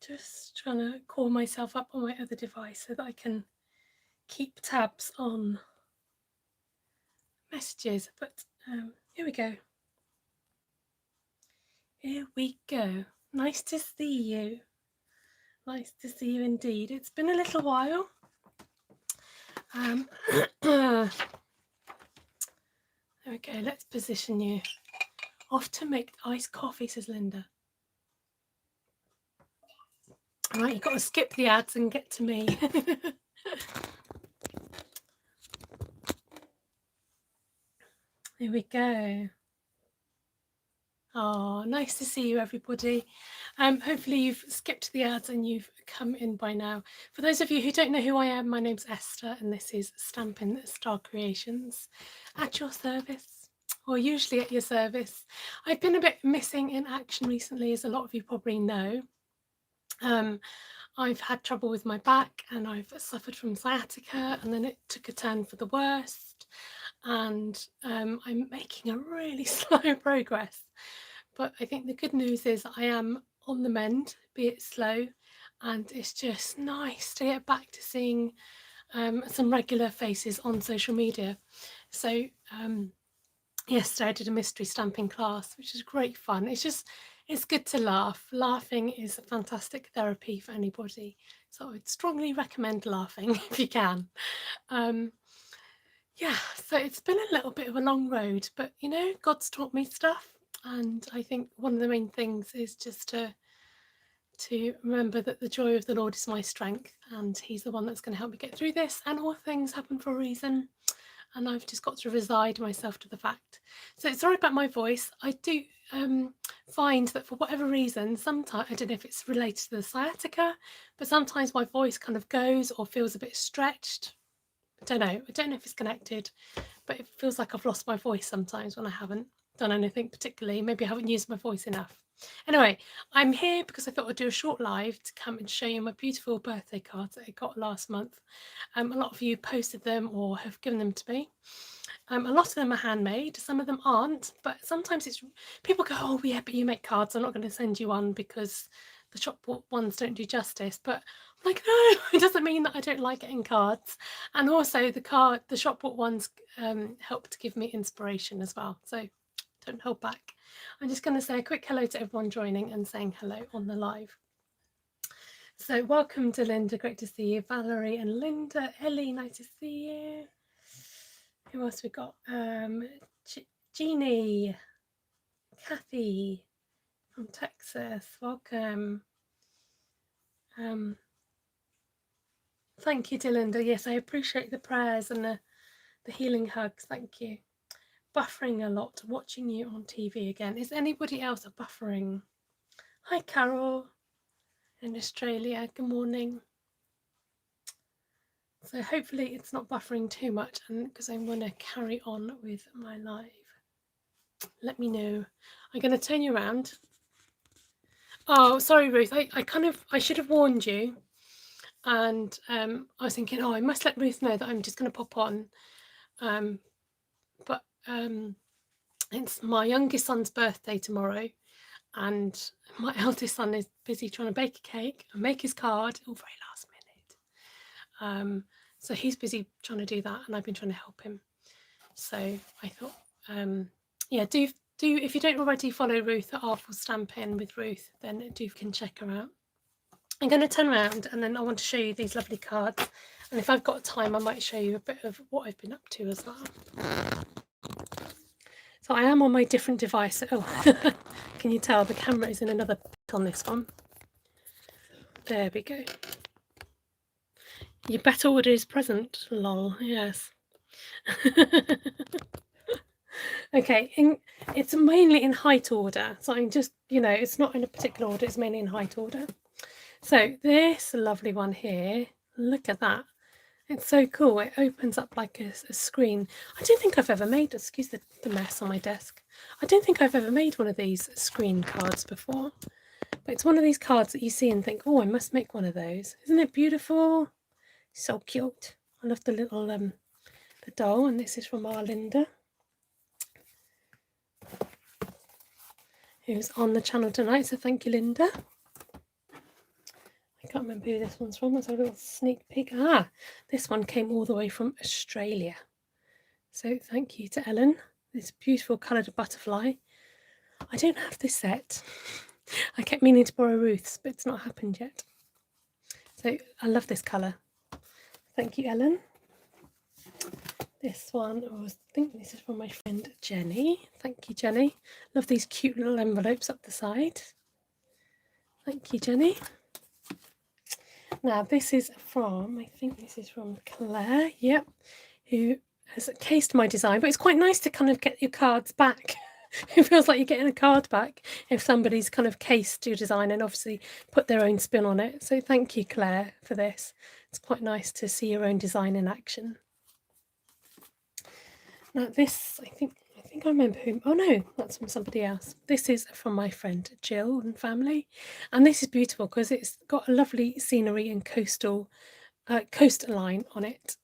Just trying to call myself up on my other device so that I can keep tabs on messages. But here we go. Here we go. Nice to see you. Nice to see you indeed. It's been a little while. There we go. Let's position you. Off to make iced coffee, says Linda. All right, you've got to skip the ads and get to me. Here we go. Oh, nice to see you, everybody. Hopefully you've skipped the ads and you've come in by now. For those of you who don't know who I am, my name's Esther and this is Stampin Star Creations, at your service, or usually at your service. I've been a bit missing in action recently, as a lot of you probably know. I've had trouble with my back and I've suffered from sciatica, and then it took a turn for the worst, and I'm making a really slow progress. But I think the good news is I am on the mend, be it slow, and it's just nice to get back to seeing some regular faces on social media. So yesterday I did a mystery stamping class, which is great fun. It's good to laugh. Laughing is a fantastic therapy for anybody. So I would strongly recommend laughing if you can. Yeah, so it's been a little bit of a long road, but you know, God's taught me stuff. And I think one of the main things is just to remember that the joy of the Lord is my strength, and he's the one that's going to help me get through this, and all things happen for a reason, and I've just got to resign myself to the fact. So sorry about my voice. I do find that for whatever reason, sometimes, I don't know if it's related to the sciatica, but sometimes my voice kind of goes or feels a bit stretched. I don't know if it's connected, but it feels like I've lost my voice sometimes when I haven't done anything particularly. Maybe I haven't used my voice enough. Anyway, I'm here because I thought I'd do a short live to come and show you my beautiful birthday cards that I got last month. A lot of you posted them or have given them to me. A lot of them are handmade, some of them aren't, but sometimes it's people go, oh yeah, but you make cards, I'm not going to send you one because the shop bought ones don't do justice. But I'm like, no, it doesn't mean that I don't like getting cards. And also the shop bought ones help to give me inspiration as well, so don't hold back. I'm just going to say a quick hello to everyone joining and saying hello on the live. So welcome to Linda, great to see you. Valerie and Linda. Ellie, nice to see you. Who else we got? Jeannie, Kathy from Texas, welcome. Thank you, Delinda. Yes, I appreciate the prayers and the healing hugs. Thank you. Buffering a lot, watching you on TV again. Is anybody else buffering? Hi, Carol in Australia. Good morning. So hopefully it's not buffering too much, and because I'm going to carry on with my live. Let me know. I'm going to turn you around. Oh, sorry, Ruth. I should have warned you. And I was thinking, oh, I must let Ruth know that I'm just going to pop on. But it's my youngest son's birthday tomorrow, and my eldest son is busy trying to bake a cake and make his card, all very last minute. So he's busy trying to do that, and I've been trying to help him. So I thought, yeah, do if you don't already follow Ruth at Artful Stampin with Ruth, then do can check her out. I'm going to turn around and then I want to show you these lovely cards, and if I've got time I might show you a bit of what I've been up to as well. So I am on my different device. Oh, can you tell the camera is in another bit on this one? There we go. Your better order is present, lol, yes. Okay, it's mainly in height order, so I'm just, it's not in a particular order, it's mainly in height order. So this lovely one here, look at that. It's so cool. It opens up like a screen. I don't think I've ever made, excuse the mess on my desk. I don't think I've ever made one of these screen cards before. But it's one of these cards that you see and think, oh, I must make one of those. Isn't it beautiful? So cute. I love the little the doll, and this is from our Linda, who's on the channel tonight, so thank you, Linda. can't remember who this one's from. Let's have a little sneak peek. Ah, this one came all the way from Australia. So thank you to Ellen. This beautiful coloured butterfly. I don't have this set. I kept meaning to borrow Ruth's, but it's not happened yet. So I love this colour. Thank you, Ellen. This one was, I think this is from my friend Jenny. Thank you, Jenny. Love these cute little envelopes up the side. Thank you, Jenny. Now this is from, I think this is from Claire, yep, who has cased my design, but it's quite nice to kind of get your cards back. It feels like you're getting a card back if somebody's kind of cased your design and obviously put their own spin on it. So thank you, Claire, for this. It's quite nice to see your own design in action. Now this, I think I remember whom. Oh no, that's from somebody else. This is from my friend Jill and family, and this is beautiful because it's got a lovely scenery and coastline on it.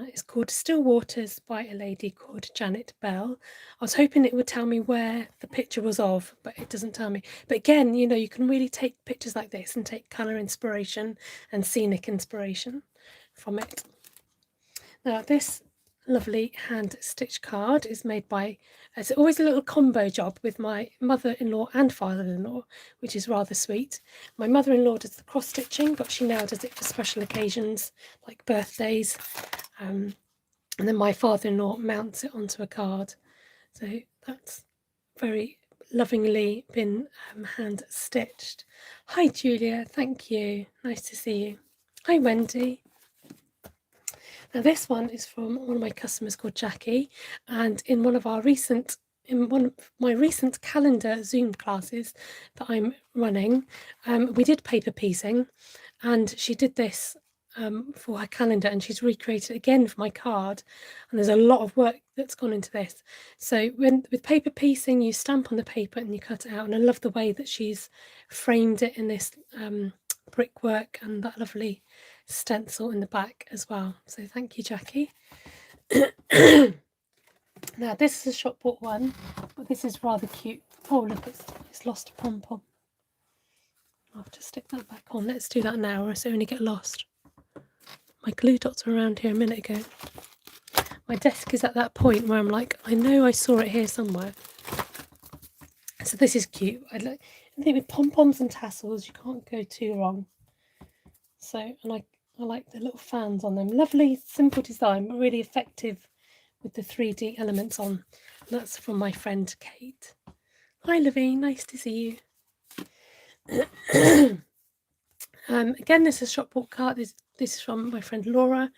It's called Still Waters by a lady called Janet Bell. I was hoping it would tell me where the picture was of, but it doesn't tell me. But again, you know, you can really take pictures like this and take colour inspiration and scenic inspiration from it. Now this lovely hand stitch card is made by, it's always a little combo job with my mother-in-law and father-in-law, which is rather sweet. My mother-in-law does the cross stitching, but she now does it for special occasions like birthdays, and then my father-in-law mounts it onto a card. So that's very lovingly been hand stitched. Hi Julia, thank you, nice to see you. Hi Wendy. Now this one is from one of my customers called Jackie, and in one of my recent calendar Zoom classes that I'm running, we did paper piecing, and she did this for her calendar, and she's recreated it again for my card, and there's a lot of work that's gone into this. So with paper piecing, you stamp on the paper and you cut it out, and I love the way that she's framed it in this brickwork and that lovely stencil in the back as well. So thank you, Jackie. Now this is a shop bought one, but this is rather cute. Oh look, it's lost a pom-pom. I'll have to stick that back on. Let's do that now or else I only get lost. My glue dots were around here a minute ago. My desk is at that point where I'm like, I know I saw it here somewhere. So this is cute. I think with pom-poms and tassels you can't go too wrong. So, and I like the little fans on them. Lovely, simple design, but really effective with the 3D elements on. And that's from my friend Kate. Hi, Levine, nice to see you. Again, this is a shop bought card. This is from my friend Laura,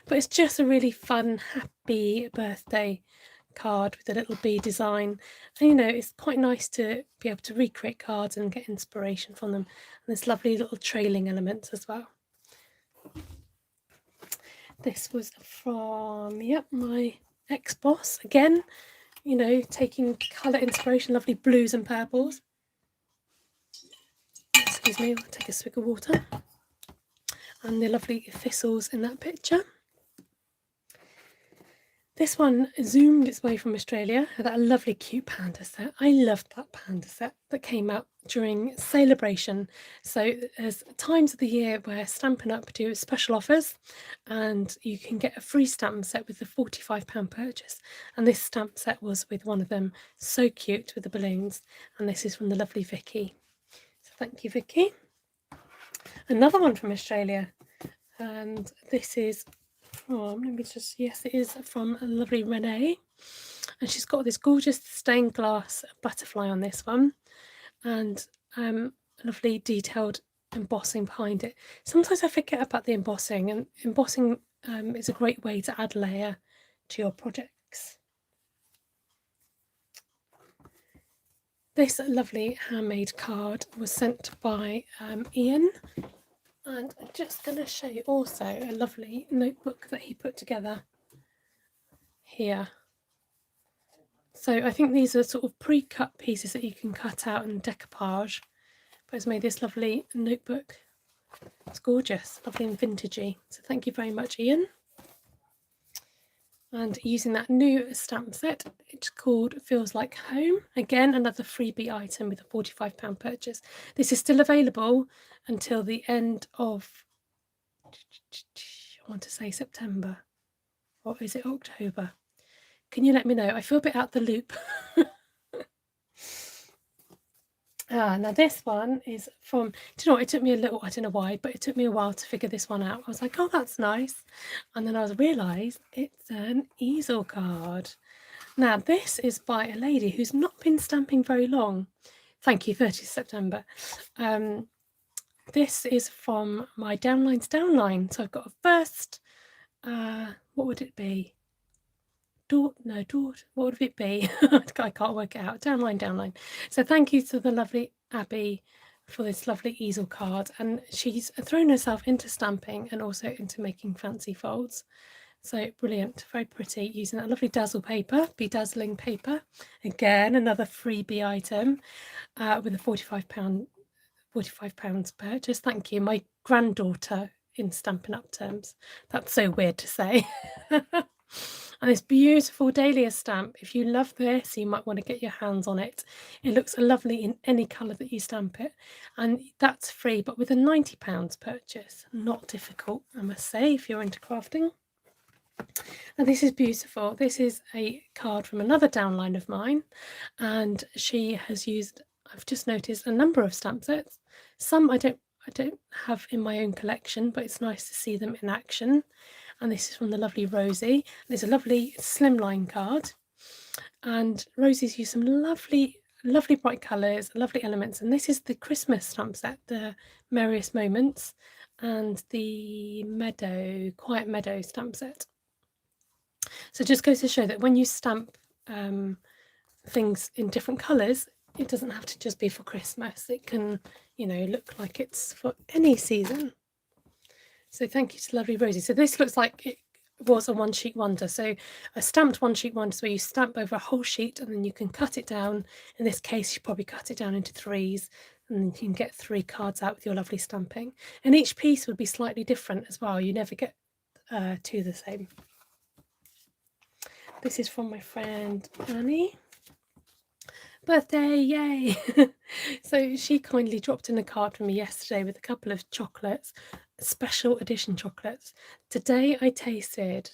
but it's just a really fun, happy birthday card with a little bee design. And you know, it's quite nice to be able to recreate cards and get inspiration from them. And there's lovely little trailing elements as well. This was from, yep, my ex-boss. Again, you know, taking colour inspiration, lovely blues and purples. Excuse me, I'll take a swig of water. And the lovely thistles in that picture. This one zoomed its way from Australia, that lovely cute panda set. I loved that panda set that came out during Celebration. So there's times of the year where Stampin' Up do special offers and you can get a free stamp set with the £45 purchase. And this stamp set was with one of them. So cute with the balloons. And this is from the lovely Vicky. So thank you, Vicky. Another one from Australia. And this is from, let me just, yes, it is from a lovely Renee. And she's got this gorgeous stained glass butterfly on this one. And lovely detailed embossing behind it. Sometimes I forget about the embossing, and embossing is a great way to add layer to your projects. This lovely handmade card was sent by Ian, and I'm just going to show you also a lovely notebook that he put together here. So I think these are sort of pre-cut pieces that you can cut out and decoupage, but it's made this lovely notebook. It's gorgeous, lovely and vintagey. So thank you very much, Ian. and using that new stamp set. It's called Feels Like Home. Again, another freebie item with a £45 purchase. This is still available until the end of, I want to say September, or is it October? Can you let me know? I feel a bit out the loop. Now this one is from, do you know what, it took me a little, I don't know why, but it took me a while to figure this one out. I was like, oh, that's nice. And then I realised it's an easel card. Now this is by a lady who's not been stamping very long. Thank you, 30th September. This is from my downline's downline. So I've got a first, what would it be? What would it be? I can't work it out. Downline. So thank you to the lovely Abby for this lovely easel card, and she's thrown herself into stamping and also into making fancy folds. So brilliant, very pretty, using that lovely dazzle paper, bedazzling paper. Again, another freebie item with a £45 purchase. Thank you, my granddaughter in Stampin' Up terms. That's so weird to say. And this beautiful dahlia stamp, if you love this, you might want to get your hands on it. It looks lovely in any colour that you stamp it, and that's free, but with a £90 purchase. Not difficult, I must say, if you're into crafting. And this is beautiful. This is a card from another downline of mine, and she has used, I've just noticed, a number of stamp sets. Some I don't have in my own collection, but it's nice to see them in action. And this is from the lovely Rosie. There's a lovely slimline card, and Rosie's used some lovely bright colours, lovely elements, and this is the Christmas stamp set, the Merriest Moments, and the Quiet Meadow stamp set. So it just goes to show that when you stamp things in different colours, it doesn't have to just be for Christmas. It can, look like it's for any season. So thank you to lovely Rosie. So this looks like it was a one sheet wonder. So a stamped one sheet wonder is where you stamp over a whole sheet and then you can cut it down. In this case, you probably cut it down into threes, and then you can get 3 cards out with your lovely stamping. And each piece would be slightly different as well. You never get 2 the same. This is from my friend Annie. Birthday, yay! So she kindly dropped in a card for me yesterday with a couple of chocolates, special edition chocolates. Today I tasted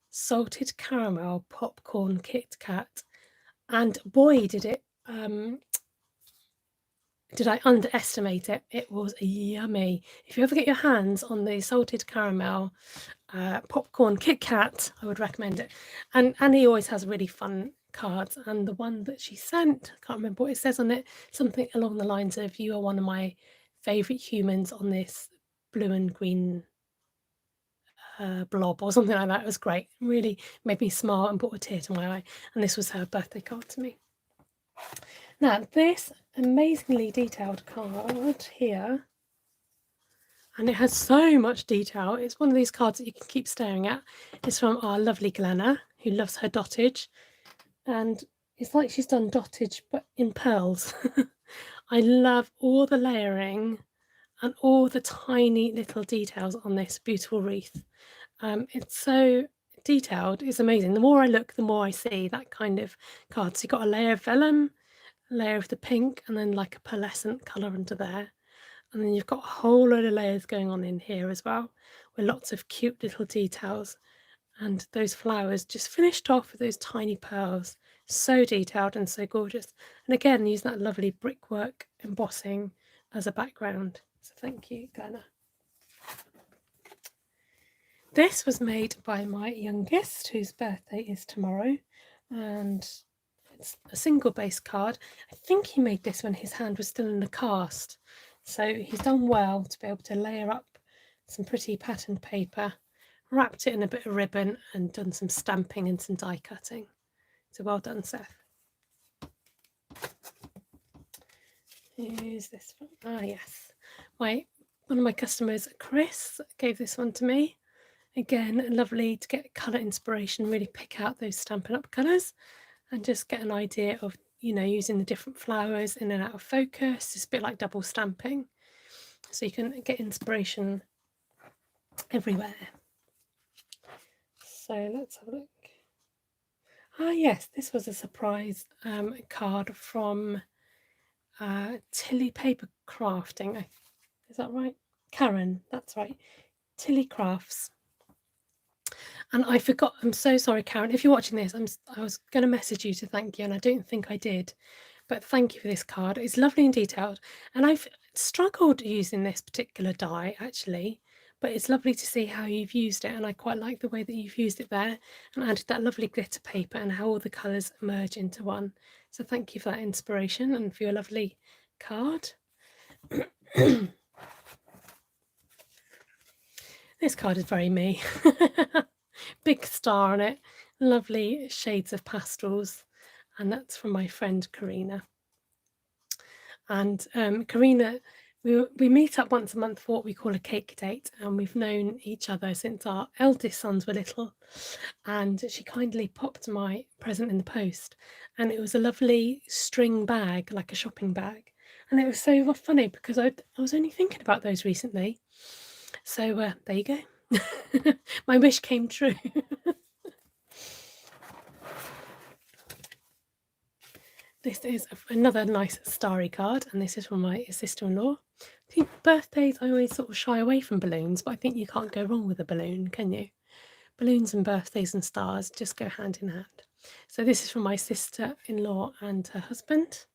salted caramel popcorn Kit Kat, and boy did I underestimate it. It was yummy. If you ever get your hands on the salted caramel popcorn Kit Kat, I would recommend it. And Annie always has really fun cards, and the one that she sent, I can't remember what it says on it, something along the lines of, you are one of my favourite humans on this blue and green blob, or something like that. It was great. Really made me smile and brought a tear to my eye, and this was her birthday card to me. Now this amazingly detailed card here, and it has so much detail. It's one of these cards that you can keep staring at. It's from our lovely Glenna, who loves her dottage, and it's like she's done dottage but in pearls. I love all the layering and all the tiny little details on this beautiful wreath. It's so detailed, it's amazing. The more I look, the more I see that kind of card. So you've got a layer of vellum, a layer of the pink, and then like a pearlescent colour under there. And then you've got a whole load of layers going on in here as well, with lots of cute little details. And those flowers just finished off with those tiny pearls. So detailed and so gorgeous. And again, use that lovely brickwork embossing as a background. So thank you, Glenna. This was made by my youngest, whose birthday is tomorrow, and it's a single base card. I think he made this when his hand was still in the cast, so he's done well to be able to layer up some pretty patterned paper, wrapped it in a bit of ribbon, and done some stamping and some die cutting. So well done, Seth. Who's this from? Ah, yes, one of my customers, Chris, gave this one to me. Again, lovely to get colour inspiration, really pick out those Stampin' Up colours and just get an idea of, using the different flowers in and out of focus. It's a bit like double stamping. So you can get inspiration everywhere. So let's have a look. Ah, yes, this was a surprise card from Tilly Paper Crafting. Is that right? Karen, that's right. Tilly Crafts. And I forgot, I'm so sorry, Karen. If you're watching this, I was going to message you to thank you, and I don't think I did. But thank you for this card. It's lovely and detailed. And I've struggled using this particular die, actually. But it's lovely to see how you've used it. And I quite like the way that you've used it there and added that lovely glitter paper and how all the colours merge into one. So thank you for that inspiration and for your lovely card. This card is very me. Big star on it, lovely shades of pastels, and that's from my friend Karina. And Karina, we meet up once a month for what we call a cake date, and we've known each other since our eldest sons were little. And she kindly popped my present in the post, and it was a lovely string bag, like a shopping bag. And it was so funny because I was only thinking about those recently. So there you go. My wish came true. This is another nice starry card, and this is from my sister-in-law. I think birthdays, I always sort of shy away from balloons, but I think you can't go wrong with a balloon, can you? Balloons and birthdays and stars just go hand in hand. So this is from my sister-in-law and her husband.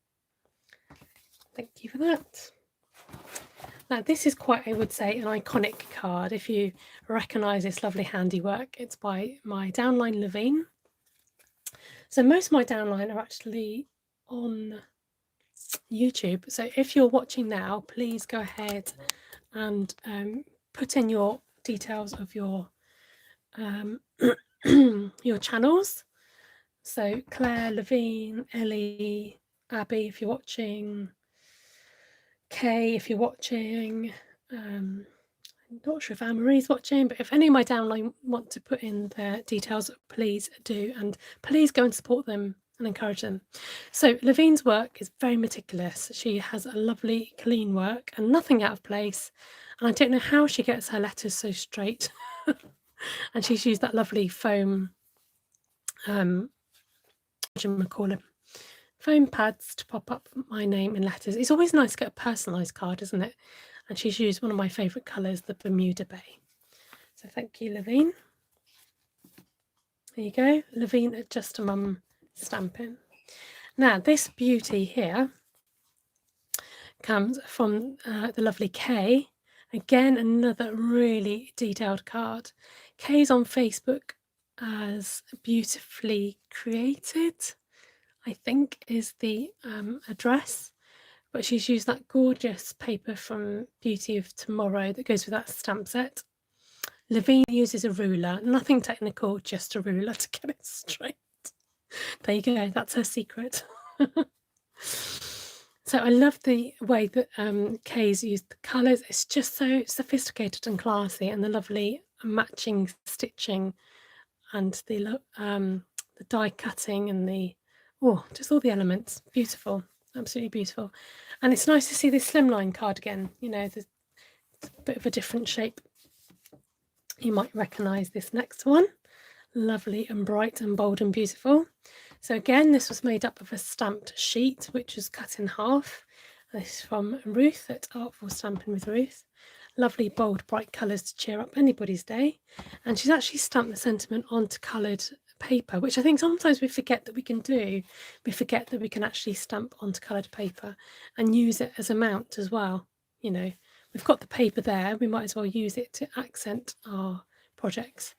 Thank you for that. Now this is quite, I would say, an iconic card. If you recognise this lovely handiwork, it's by my downline Levine. So most of my downline are actually on YouTube. So if you're watching now, please go ahead and put in your details of your your channels. So Claire, Levine, Ellie, Abby, if you're watching, Kay, if you're watching, I'm not sure if Anne-Marie's watching, but if any of my downline want to put in their details, please do, and please go and support them and encourage them. So Levine's work is very meticulous. She has a lovely clean work and nothing out of place, and I don't know how she gets her letters so straight. And she's used that lovely foam foam pads to pop up my name in letters. It's always nice to get a personalised card, isn't it? And she's used one of my favourite colours, the Bermuda Bay. So thank you, Levine. There you go, Levine at Just a Mum Stampin'. Now this beauty here comes from the lovely Kay. Again, another really detailed card. Kay's on Facebook as Beautifully Created, I think is the address. But she's used that gorgeous paper from Beauty of Tomorrow that goes with that stamp set. Levine uses a ruler, nothing technical, just a ruler to get it straight. There you go, that's her secret. So I love the way that Kay's used the colours. It's just so sophisticated and classy, and the lovely matching stitching and the die cutting and just all the elements. Beautiful, absolutely beautiful. And it's nice to see this slimline card again. You know, there's a bit of a different shape. You might recognise this next one. Lovely and bright and bold and beautiful. So again, this was made up of a stamped sheet, which was cut in half. This is from Ruth at Artful Stamping with Ruth. Lovely, bold, bright colours to cheer up anybody's day. And she's actually stamped the sentiment onto coloured paper, which I think sometimes we forget that we can do. We forget that we can actually stamp onto coloured paper and use it as a mount as well. You know, we've got the paper there, we might as well use it to accent our projects.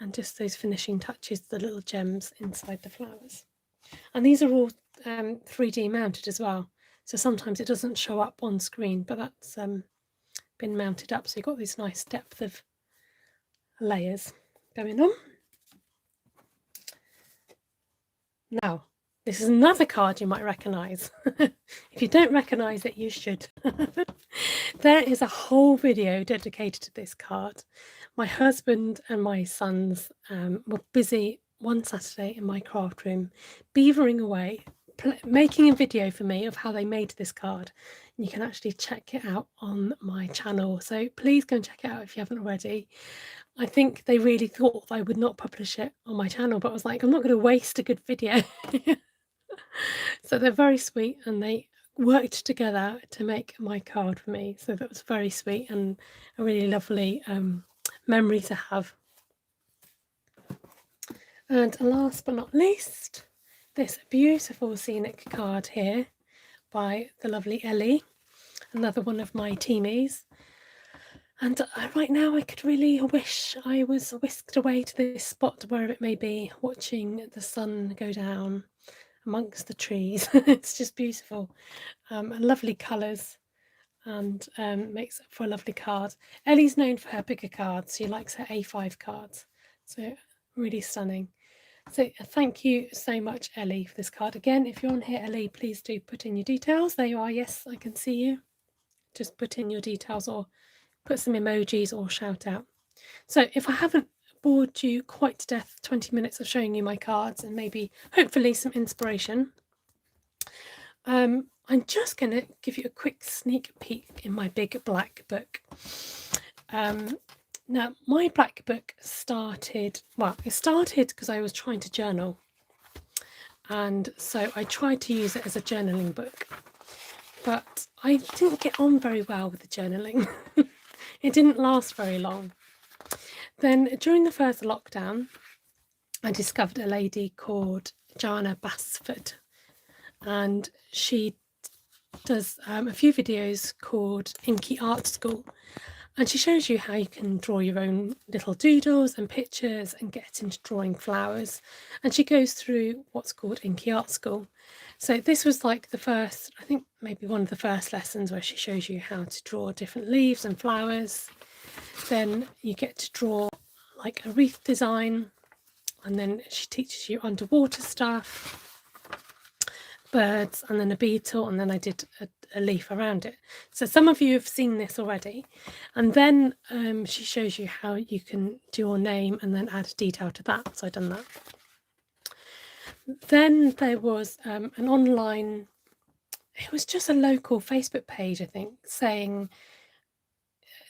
And just those finishing touches, the little gems inside the flowers. And these are all 3D mounted as well. So sometimes it doesn't show up on screen, but that's been mounted up. So you've got this nice depth of layers going on. Now, this is another card you might recognise. If you don't recognise it, you should. There is a whole video dedicated to this card. My husband and my sons were busy one Saturday in my craft room, beavering away, making a video for me of how they made this card. You can actually check it out on my channel, so please go and check it out if you haven't already. I think they really thought I would not publish it on my channel, but I was like, I'm not going to waste a good video. So they're very sweet, and they worked together to make my card for me, so that was very sweet and a really lovely memory to have. And last but not least, this beautiful scenic card here by the lovely Ellie, another one of my teamies. And right now I could really wish I was whisked away to this spot, wherever it may be, watching the sun go down amongst the trees. It's just beautiful, and lovely colours, and makes for a lovely card. Ellie's known for her bigger cards. She likes her A5 cards, so really stunning. So thank you so much, Ellie, for this card. Again, if you're on here, Ellie, please do put in your details. There you are. Yes, I can see you. Just put in your details or put some emojis or shout out. So if I haven't bored you quite to death, 20 minutes of showing you my cards and maybe hopefully some inspiration, I'm just going to give you a quick sneak peek in my big black book. Now, my black book started, well, it started because I was trying to journal. And so I tried to use it as a journaling book, but I didn't get on very well with the journaling. It didn't last very long. Then during the first lockdown, I discovered a lady called Joanna Basford, and she does a few videos called Inky Art School, and she shows you how you can draw your own little doodles and pictures and get into drawing flowers. And she goes through what's called Inky Art School. So this was like the first, I think maybe one of the first lessons where she shows you how to draw different leaves and flowers. Then you get to draw like a wreath design, and then she teaches you underwater stuff, birds, and then a beetle, and then I did a leaf around it. So some of you have seen this already. And then she shows you how you can do your name and then add detail to that. So I've done that. Then there was an online, it was just a local Facebook page, I think, saying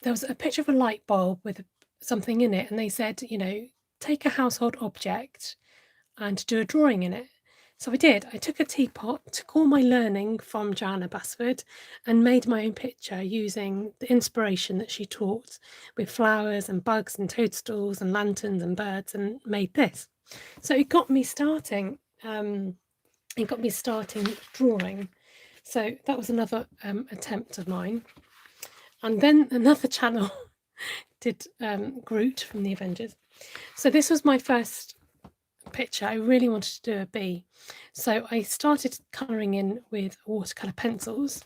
there was a picture of a light bulb with something in it, and they said, you know, take a household object and do a drawing in it. So I did. I took a teapot, took all my learning from Joanna Basford and made my own picture using the inspiration that she taught with flowers and bugs and toadstools and lanterns and birds, and made this. So it got me starting. It got me starting drawing. So that was another attempt of mine. And then another channel did Groot from the Avengers. So this was my first picture. I really wanted to do a bee, so I started colouring in with watercolour pencils,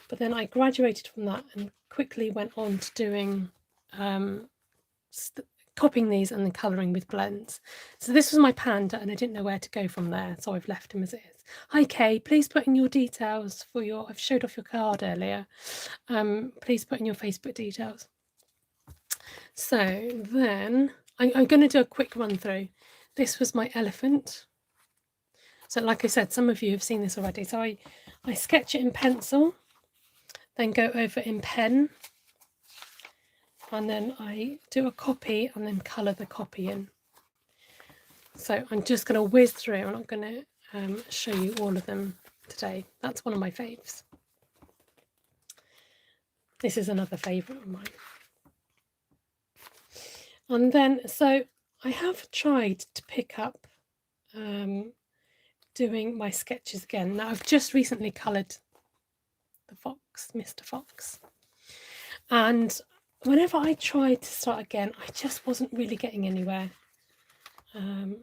but then I graduated from that and quickly went on to doing copying these and then colouring with blends. So this was my panda, and I didn't know where to go from there, so I've left him as it is. Hi Kay, please put in your details for your, I've showed off your card earlier, please put in your Facebook details. So then I'm going to do a quick run through. This was my elephant. So like I said, some of you have seen this already. So I sketch it in pencil, then go over in pen, and then I do a copy and then colour the copy in. So I'm just going to whiz through. I'm not going to show you all of them today. That's one of my faves. This is another favourite of mine. And then, so I have tried to pick up doing my sketches again. Now I've just recently coloured the fox, Mr. Fox. And whenever I tried to start again, I just wasn't really getting anywhere. Let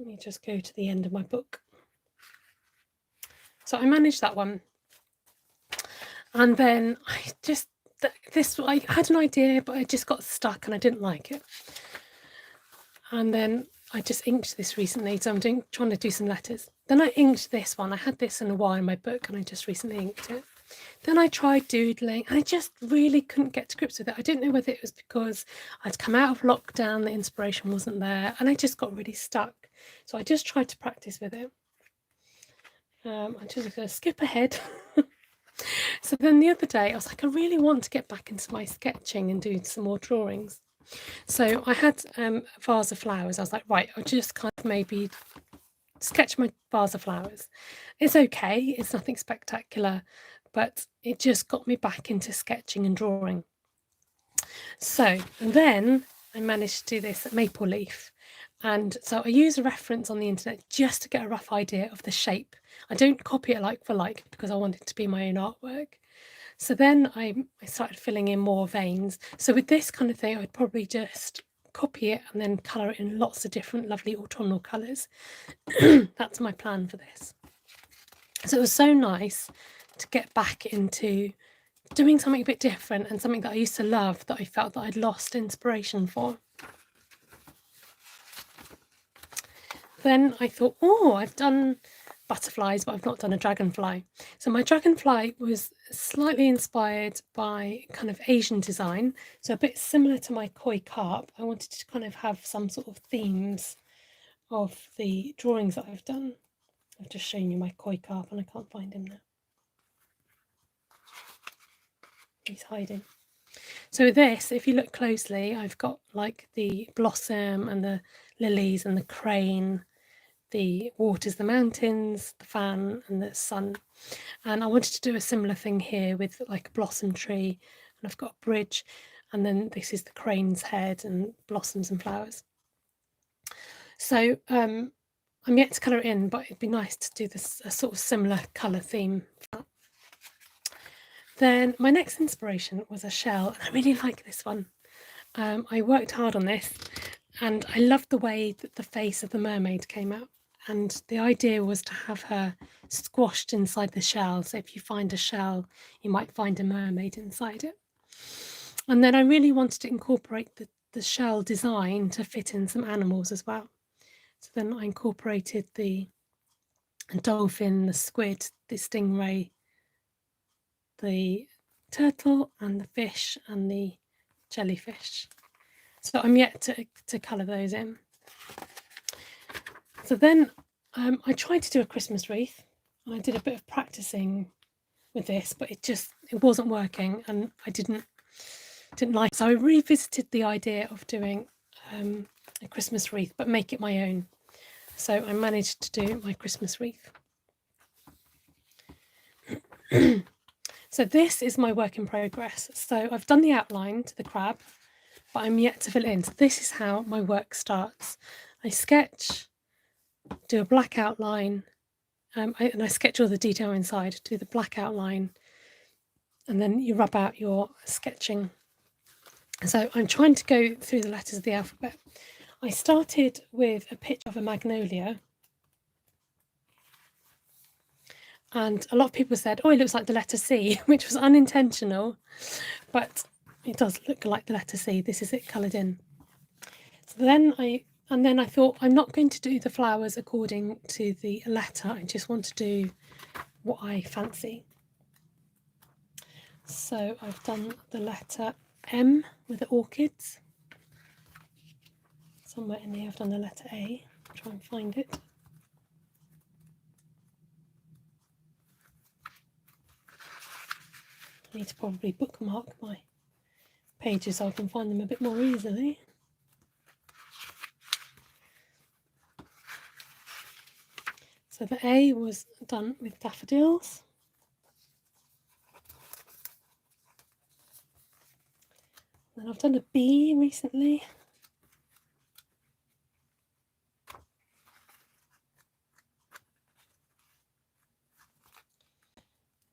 me just go to the end of my book. So I managed that one. And then I just, I had an idea, but I just got stuck and I didn't like it. And then I just inked this recently, so I'm trying to do some letters. Then I inked this one. I had this in a while in my book, and I just recently inked it. Then I tried doodling, and I just really couldn't get to grips with it. I didn't know whether it was because I'd come out of lockdown, the inspiration wasn't there, and I just got really stuck. So I just tried to practice with it. I'm just going to skip ahead. So then the other day I was like, I really want to get back into my sketching and do some more drawings. So I had a vase of flowers. I was like, right, I'll just kind of maybe sketch my vase of flowers. It's okay, it's nothing spectacular, but it just got me back into sketching and drawing. So then I managed to do this maple leaf. And so I use a reference on the internet just to get a rough idea of the shape. I don't copy it like for like because I want it to be my own artwork. So then I started filling in more veins. So with this kind of thing, I would probably just copy it and then colour it in lots of different lovely autumnal colours. That's my plan for this. So it was so nice to get back into doing something a bit different and something that I used to love that I felt that I'd lost inspiration for. Then I thought, oh, I've done butterflies, but I've not done a dragonfly. So my dragonfly was slightly inspired by kind of Asian design, so a bit similar to my koi carp. I wanted to kind of have some sort of themes of the drawings that I've done. I've just shown you my koi carp and I can't find him now. He's hiding. So with this, if you look closely, I've got like the blossom and the lilies and the crane, the waters, the mountains, the fan and the sun. And I wanted to do a similar thing here with like a blossom tree, and I've got a bridge, and then this is the crane's head and blossoms and flowers. So I'm yet to colour it in, but it'd be nice to do this a sort of similar colour theme. Then my next inspiration was a shell, and I really like this one. I worked hard on this, and I loved the way that the face of the mermaid came out. And the idea was to have her squashed inside the shell. So if you find a shell, you might find a mermaid inside it. And then I really wanted to incorporate the shell design to fit in some animals as well. So then I incorporated the dolphin, the squid, the stingray, the turtle and the fish and the jellyfish. So I'm yet to colour those in. So then I tried to do a Christmas wreath, and I did a bit of practicing with this, but it wasn't working, and I didn't like it. So I revisited the idea of doing a Christmas wreath, but make it my own. So I managed to do my Christmas wreath. So this is my work in progress. So I've done the outline to the crab, but I'm yet to fill it in. So this is how my work starts. I sketch, do a black outline, and I sketch all the detail inside, do the black outline, and then you rub out your sketching. So I'm trying to go through the letters of the alphabet. I started with a picture of a magnolia, and a lot of people said, oh, it looks like the letter C, which was unintentional, but it does look like the letter C. This is it coloured in. So then I thought, I'm not going to do the flowers according to the letter. I just want to do what I fancy. So I've done the letter M with the orchids. Somewhere in here I've done the letter A. I'll try and find it. I need to probably bookmark my pages so I can find them a bit more easily. So the A was done with daffodils. Then I've done a B recently.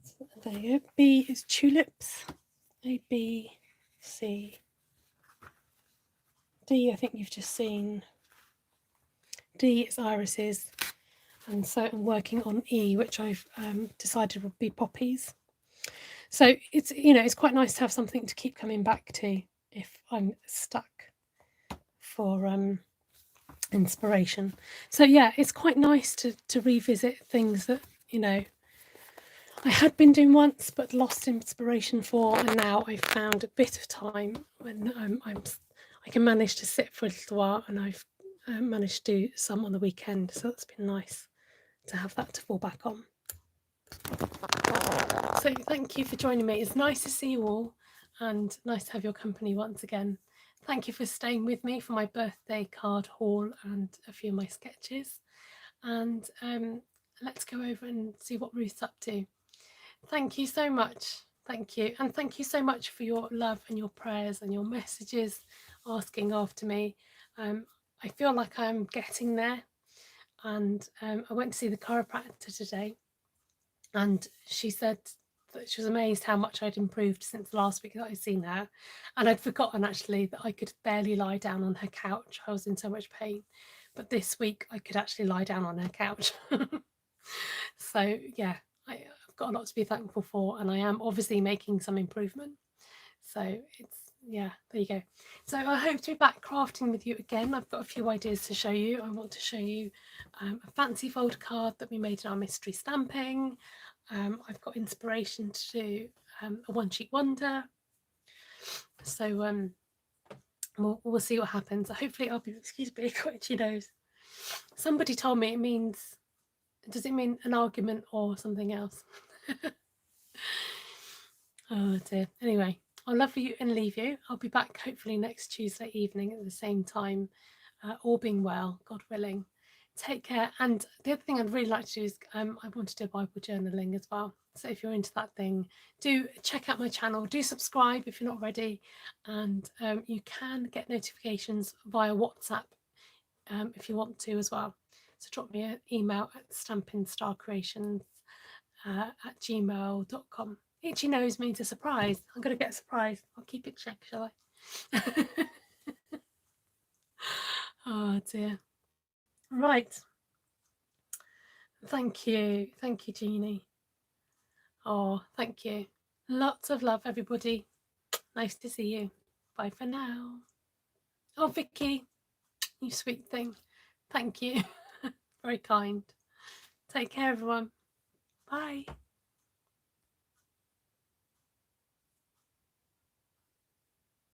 So there you go. B is tulips. A, B, C. D, I think you've just seen. D is irises. And so I'm working on E, which I've decided would be poppies. So it's, it's quite nice to have something to keep coming back to if I'm stuck for inspiration. So yeah, it's quite nice to revisit things that, I had been doing once but lost inspiration for, and now I've found a bit of time when I can manage to sit for a little while, and I've managed to do some on the weekend, so it's been nice to have that to fall back on. So thank you for joining me. It's nice to see you all and nice to have your company once again. Thank you for staying with me for my birthday card haul and a few of my sketches. And let's go over and see what Ruth's up to. Thank you so much. Thank you. And thank you so much for your love and your prayers and your messages asking after me. I feel like I'm getting there. And I went to see the chiropractor today, and she said that she was amazed how much I'd improved since last week that I'd seen her. And I'd forgotten actually that I could barely lie down on her couch. I was in so much pain. But this week I could actually lie down on her couch. So yeah, I've got a lot to be thankful for, and I am obviously making some improvement. So it's, yeah, there you go. So I hope to be back crafting with you again. I've got a few ideas to show you. I want to show you a fancy fold card that we made in our mystery stamping. I've got inspiration to do a one sheet wonder. So we'll see what happens. Hopefully I'll be, excuse me, got itchy nose. Somebody told me it means, does it mean an argument or something else? Oh dear. Anyway, I'll love you and leave you. I'll be back hopefully next Tuesday evening at the same time, all being well, God willing. Take care. And the other thing I'd really like to do is I want to do Bible journaling as well. So if you're into that thing, do check out my channel. Do subscribe if you're not already. And you can get notifications via WhatsApp if you want to as well. So drop me an email at stampinstarcreations at gmail.com. Itchy nose means a surprise. I'm going to get a surprise. I'll keep it checked, shall I? Oh dear. Right. Thank you. Thank you, Jeannie. Oh, thank you. Lots of love, everybody. Nice to see you. Bye for now. Oh, Vicky, you sweet thing. Thank you. Very kind. Take care, everyone. Bye.